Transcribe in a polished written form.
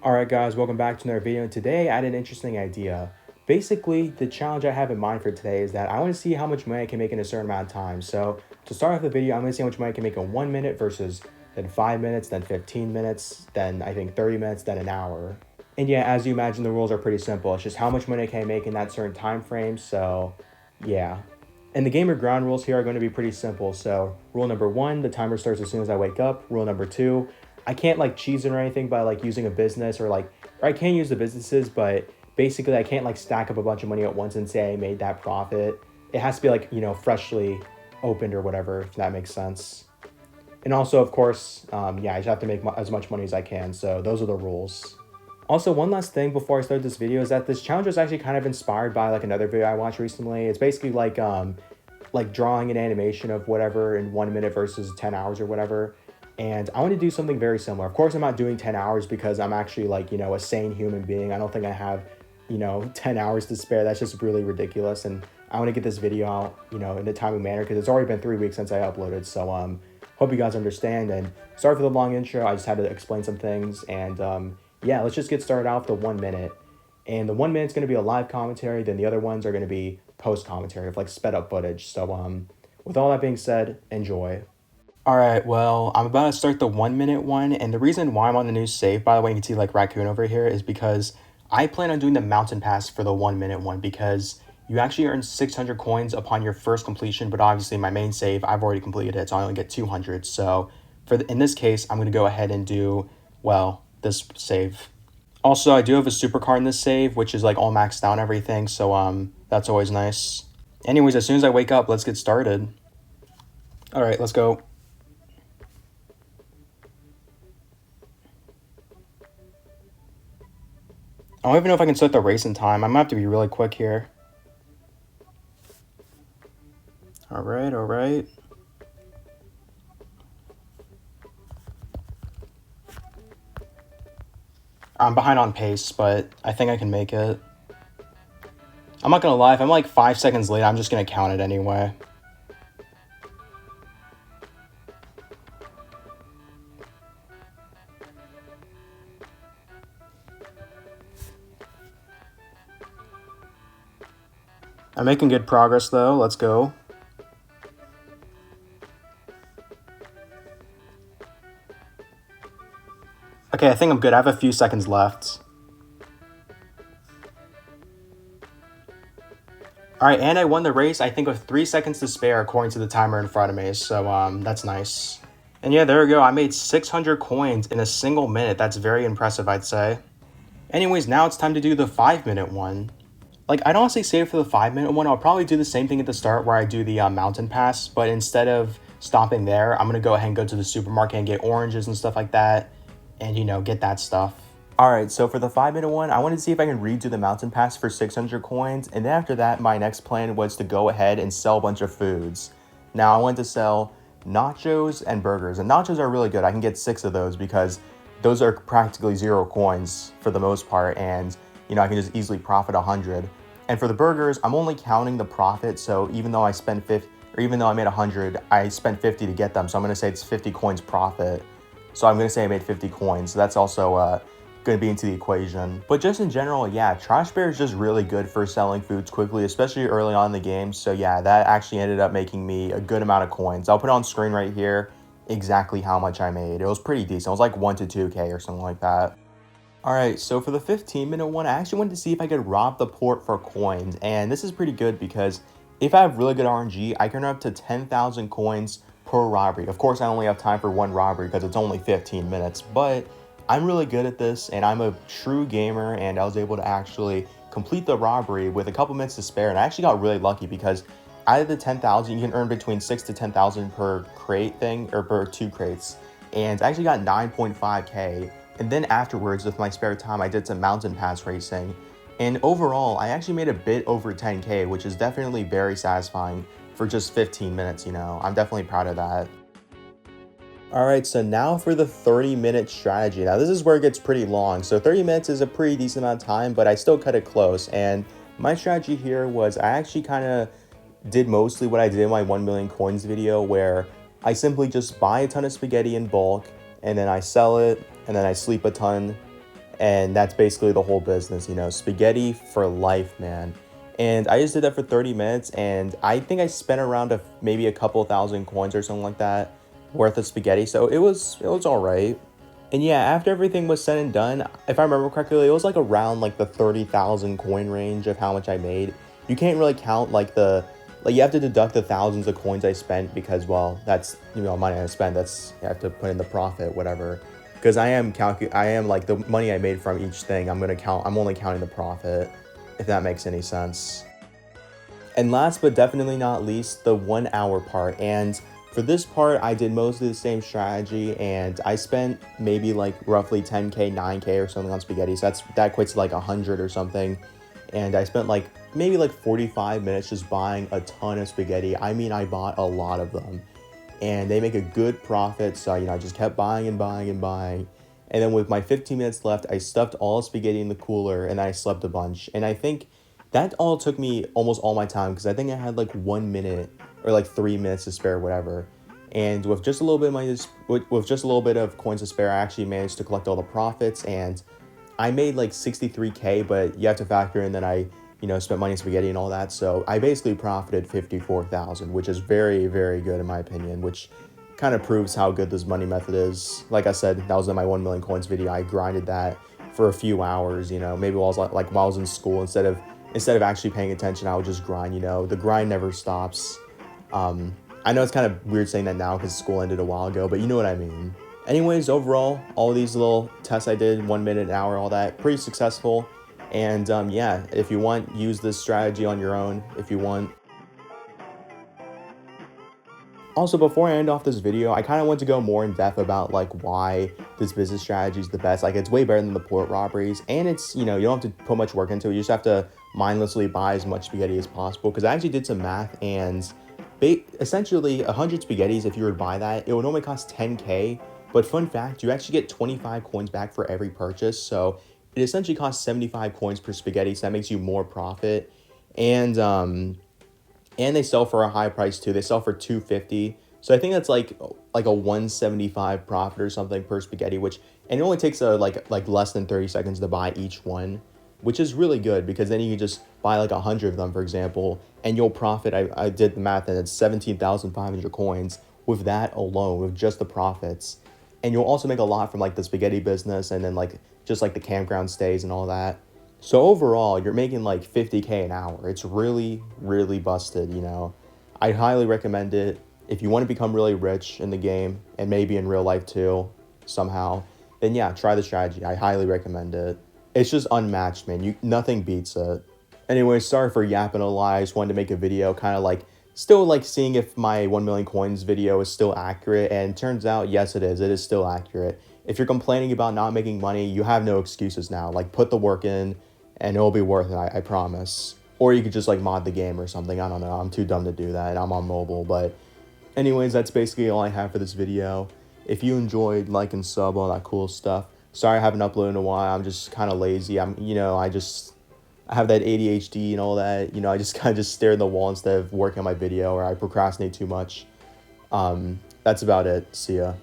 Alright guys, welcome back to another video. And today I had an interesting idea. Basically, the challenge I have in mind for today is that I want to see how much money I can make in a certain amount of time. So to start off the video, I'm going to see how much money I can make in 1 minute versus then 5 minutes, then 15 minutes, then I think 30 minutes, then an hour. And yeah, as you imagine, the rules are pretty simple. It's just how much money can I make in that certain time frame. So yeah. And the gamer ground rules here are going to be pretty simple. So rule number 1, the timer starts as soon as I wake up. Rule number 2, I can't like cheese it or anything by like using a business or I can use the businesses, but basically I can't like stack up a bunch of money at once and say I made that profit. It has to be like, freshly opened or whatever, if that makes sense. And also, of course, yeah, I just have to make as much money as I can. So those are the rules. Also, one last thing before I start this video is that this challenge was actually kind of inspired by like another video I watched recently. It's basically like drawing an animation of whatever in 1 minute versus 10 hours or whatever. And I want to do something very similar. Of course, I'm not doing 10 hours because I'm actually like, a sane human being. I don't think I have, 10 hours to spare. That's just really ridiculous. And I want to get this video out, in a timely manner because it's already been 3 weeks since I uploaded. So hope you guys understand. And sorry for the long intro. I just had to explain some things. And yeah, let's just get started out with the 1 minute. And the 1 minute's going to be a live commentary. Then the other ones are going to be post commentary of like sped up footage. So with all that being said, enjoy. Alright, well, I'm about to start the 1 minute one, and the reason why I'm on the new save, by the way, you can see like Raccoon over here, is because I plan on doing the mountain pass for the 1 minute one, because you actually earn 600 coins upon your first completion, but obviously my main save, I've already completed it, so I only get 200, so in this case, I'm going to go ahead and do, well, this save. Also, I do have a supercar in this save, which is like all maxed out and everything, so that's always nice. Anyways, as soon as I wake up, let's get started. Alright, let's go. I don't even know if I can start the race in time. I might have to be really quick here. Alright, alright. I'm behind on pace, but I think I can make it. I'm not gonna lie, if I'm like 5 seconds late, I'm just gonna count it anyway. I'm making good progress though, let's go. Okay, I think I'm good, I have a few seconds left. Alright, and I won the race, I think with 3 seconds to spare according to the timer in front of me, so that's nice. And yeah, there we go, I made 600 coins in a single minute, that's very impressive I'd say. Anyways, now it's time to do the 5 minute one. Like, I'd honestly save for the 5 minute one. I'll probably do the same thing at the start where I do the mountain pass, but instead of stopping there, I'm going to go ahead and go to the supermarket and get oranges and stuff like that and, get that stuff. Alright, so for the 5 minute one, I wanted to see if I can redo the mountain pass for 600 coins, and then after that, my next plan was to go ahead and sell a bunch of foods. Now, I wanted to sell nachos and burgers, and nachos are really good. I can get 6 of those because those are practically 0 coins for the most part, and I can just easily profit 100. And for the burgers, I'm only counting the profit, so even though I spent 50, or even though I made 100, I spent 50 to get them, so I'm going to say it's 50 coins profit. So I'm going to say I made 50 coins, so that's also going to be into the equation. But just in general, yeah, Trash Bear is just really good for selling foods quickly, especially early on in the game. So yeah, that actually ended up making me a good amount of coins. I'll put it on screen right here exactly how much I made. It was pretty decent. It was like 1 to 2K or something like that. Alright, so for the 15 minute one, I actually wanted to see if I could rob the port for coins, and this is pretty good because if I have really good RNG, I can earn up to 10,000 coins per robbery. Of course, I only have time for 1 robbery because it's only 15 minutes, but I'm really good at this, and I'm a true gamer, and I was able to actually complete the robbery with a couple minutes to spare, and I actually got really lucky because out of the 10,000, you can earn between 6 to 10,000 per crate thing, or per 2 crates, and I actually got 9.5k. And then afterwards, with my spare time, I did some mountain pass racing. And overall, I actually made a bit over 10k, which is definitely very satisfying for just 15 minutes, I'm definitely proud of that. Alright, so now for the 30-minute strategy. Now, this is where it gets pretty long. So 30 minutes is a pretty decent amount of time, but I still cut it close. And my strategy here was I actually kind of did mostly what I did in my 1 million coins video, where I simply just buy a ton of spaghetti in bulk, and then I sell it, and then I sleep a ton, And that's basically the whole business, you know, spaghetti for life, man. And I just did that for 30 minutes, and I think I spent around maybe a couple thousand coins or something like that worth of spaghetti. So it was all right. And yeah, after everything was said and done, if I remember correctly, it was like around like the 30,000 coin range of how much I made. You can't really count like you have to deduct the thousands of coins I spent because, well, that's, you know, money I spent. That's, you have to put in the profit, whatever. Because I am like the money I made from each thing. I'm only counting the profit, if that makes any sense. And last but definitely not least, the 1 hour part. And for this part, I did mostly the same strategy, and I spent maybe like roughly 10k, 9k or something on spaghetti. So that equates to like 100 or something. And I spent like maybe like 45 minutes just buying a ton of spaghetti. I mean, I bought a lot of them, and they make a good profit. So, you know, I just kept buying and buying and buying. And then with my 15 minutes left, I stuffed all spaghetti in the cooler, and I slept a bunch. And I think that all took me almost all my time because I think I had like 1 minute or like 3 minutes to spare, whatever. And with just a little bit of money, with just a little bit of coins to spare, I actually managed to collect all the profits, and I made like 63k. But you have to factor in that I, you know, spent money on spaghetti and all that. So I basically profited 54,000, which is very, very good in my opinion, which kind of proves how good this money method is. Like I said, that was in my 1 million coins video. I grinded that for a few hours, you know, maybe while I was like while I was in school, instead of actually paying attention, I would just grind, you know. The grind never stops. I know it's kind of weird saying that now because school ended a while ago, but you know what I mean. Anyways, overall, all these little tests I did, 1 minute, an hour, all that, pretty successful. And yeah, if you want, use this strategy on your own if you want. Also, before I end off this video, I kind of want to go more in depth about like why this business strategy is the best. Like, it's way better than the port robberies, and it's, you know, you don't have to put much work into it. You just have to mindlessly buy as much spaghetti as possible. Because I actually did some math, and essentially 100 spaghettis, if you were to buy that, it would only cost 10k. But fun fact, you actually get 25 coins back for every purchase. So it essentially costs 75 coins per spaghetti. So that makes you more profit. And they sell for a high price too. They sell for 250. So I think that's like a 175 profit or something per spaghetti, which, and it only takes like less than 30 seconds to buy each one, which is really good because then you can just buy like 100 of them, for example, and you'll profit. I did the math, and it's 17,500 coins with that alone, with just the profits. And you'll also make a lot from like the spaghetti business, and then like just like the campground stays and all that. So overall, you're making like 50k an hour. It's really, really busted, you know. I highly recommend it. If you want to become really rich in the game, and maybe in real life too, somehow, then yeah, try the strategy. I highly recommend it. It's just unmatched, man. Nothing beats it. Anyway, sorry for yapping a lot. I just wanted to make a video kind of like, still like seeing if my 1 million coins video is still accurate, and turns out, yes, it is. It is still accurate. If you're complaining about not making money, you have no excuses now. Like, put the work in, and it'll be worth it, I promise. Or you could just like mod the game or something. I don't know. I'm too dumb to do that. I'm on mobile. But anyways, that's basically all I have for this video. If you enjoyed, like and sub, all that cool stuff. Sorry I haven't uploaded in a while. I'm just kind of lazy. I have that ADHD and all that. You know, I just kind of just stare at the wall instead of working on my video, or I procrastinate too much. That's about it. See ya.